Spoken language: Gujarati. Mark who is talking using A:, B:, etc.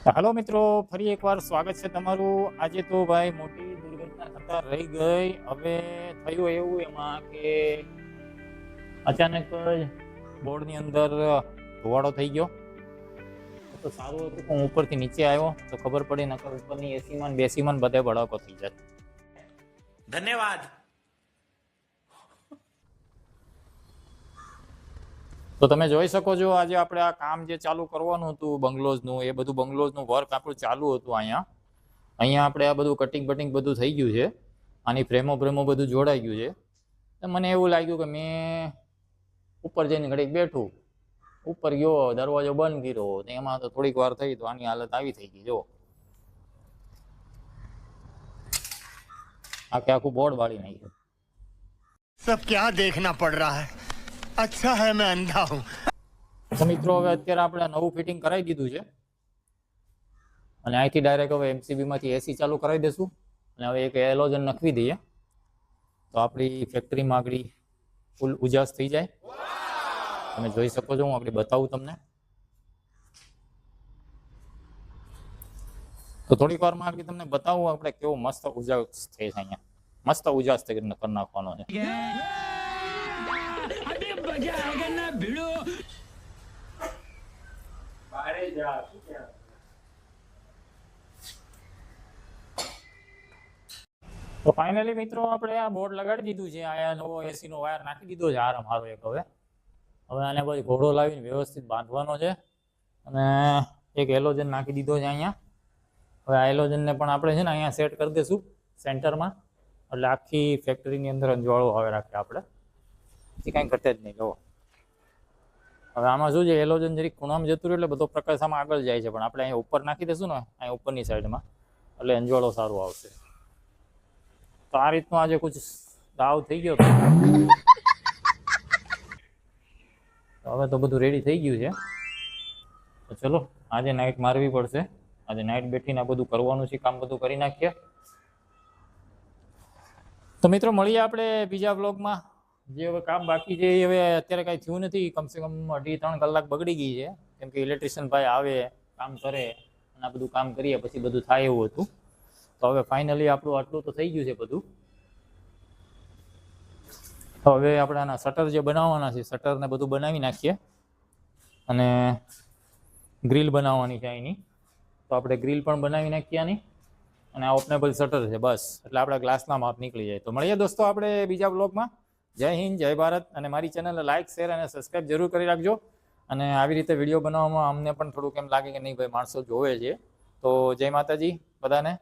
A: હાલો મિત્રો, ફરી એકવાર સ્વાગત છે તમારું। આજે તો ભાઈ મોટી દુર્ઘટના થતા રહી ગઈ। હવે થયું એવું એમાં કે અચાનક જ બોર્ડની અંદર ધોવાડો થઈ ગયો। તો સારું હતું કે હું ઉપરથી નીચે આવ્યો તો ખબર પડી, નકર ઉપરની એસીમાં ને બેસીમાં બધે ભડાકો થઈ જાય।
B: ધન્યવાદ।
A: તો તમે જોઈ શકો છો, આજે આપણે આ કામ જે ચાલુ કરવાનું હતું બંગલોઝનું, એ બધું બંગલોઝનું વર્ક આપણું ચાલુ હતું। અહીંયા આપણે આ બધું કટિંગ બટિંગ બધું થઈ ગયું છે। આની ફ્રેમો બધું જોડાઈ ગયું છે। તો મને એવું લાગ્યું કે મેં ઉપર જઈને ઘડીક બેઠું, ઉપર ગયો, દરવાજો બંધ કર્યો, એમાં તો થોડીક વાર થઈ તો આની હાલત આવી થઈ ગઈ। જો આખે આખું બોર્ડ બાળી નાખ્યું।
C: सब क्या देखना पड़ रहा है। अच्छा है मैं अंधा हूं।
A: તો મિત્રો, હવે અત્યારે આપણે નવું ફિટિંગ કરાવી દીધું છે અને અહીંથી ડાયરેક્ટ હવે એમસીબી માંથી એસી ચાલુ કરાવી દેશું અને હવે એક એલોજન નખવી દઈએ તો આપણી ફેક્ટરીમાં આગળ ફૂલ ઉજાસ થઈ જાય। તમે જોઈ શકો છો, હું આગળ બતાવું તમને। તો થોડીક વારમાં આગળ તમને બતાવું આપણે કેવો મસ્ત ઉજાસ થાય છે। અહીંયા મસ્ત ઉજાસ કરી નાખવાનો છે। તો ફાઇનલી મિત્રો, આપણે આ બોર્ડ લગાડી દીધું છે। આયા નવો એસી નો વાયર નાખી દીધો છે આરામ હારો એક। હવે આને પછી ઘોડો લાવીને વ્યવસ્થિત બાંધવાનો છે અને એક એલોજન નાખી દીધો છે અહીંયા। હવે આ એલોજનને પણ આપણે છે ને અહીંયા સેટ કરી દઈશું સેન્ટરમાં, એટલે આખી ફેક્ટરીની અંદર અંજવાળો આવે રાખે આપણે, પછી કાંઈ ઘટે જ નહીં। જુઓ, હવે આમાં શું છે, એલોજન જરીક ખૂણામાં જતું રહે એટલે બધો પ્રકાશ આમાં આગળ જાય છે, પણ આપણે અહીંયા ઉપર નાખી દઈશું ને, અહીંયા ઉપરની સાઈડમાં, એટલે અંજવાળો સારું આવશે। તો આ રીતનો આજે કુછ દાવ થઈ ગયો હતો। હવે તો બધું રેડી થઈ ગયું છે। તો ચલો, આજે નાઇટ મારવી પડશે। આજે નાઇટ બેઠીને આ બધું કરવાનું છે, કામ બધું કરી નાખીએ। તો મિત્રો, મળીએ આપણે બીજા બ્લોગમાં। જે હવે કામ બાકી છે એ હવે અત્યારે કાંઈ થયું નથી, કમસે કમ 2.5-3 કલાક બગડી ગઈ છે, કેમ કે ઇલેક્ટ્રિશિયન ભાઈ આવે, કામ કરે અને આ બધું કામ કરીએ પછી બધું થાય એવું હતું। તો હવે ફાઇનલી આપણું આટલું તો થઈ ગયું છે બધું। તો હવે આપણે આના શટર જે બનાવવાના છે, શટરને બધું બનાવી નાખીએ અને ગ્રીલ બનાવવાની છે અહીંની, તો આપણે ગ્રીલ પણ બનાવી નાખીએ આની, અને આ ઓપનેબલ શટર છે બસ, એટલે આપણા ગ્લાસના માપ નીકળી જાય। તો મળીએ દોસ્તો આપણે બીજા બ્લોગમાં। જય હિન્દ, જય ભારત, અને મારી ચેનલને લાઇક, શેર અને સબસ્ક્રાઈબ જરૂર કરી રાખજો। અને આવી રીતે વિડીયો બનાવવામાં અમને પણ થોડુંક એમ લાગે કે નહીં ભાઈ, માણસો જોવે છે। તો જય માતાજી બધાને।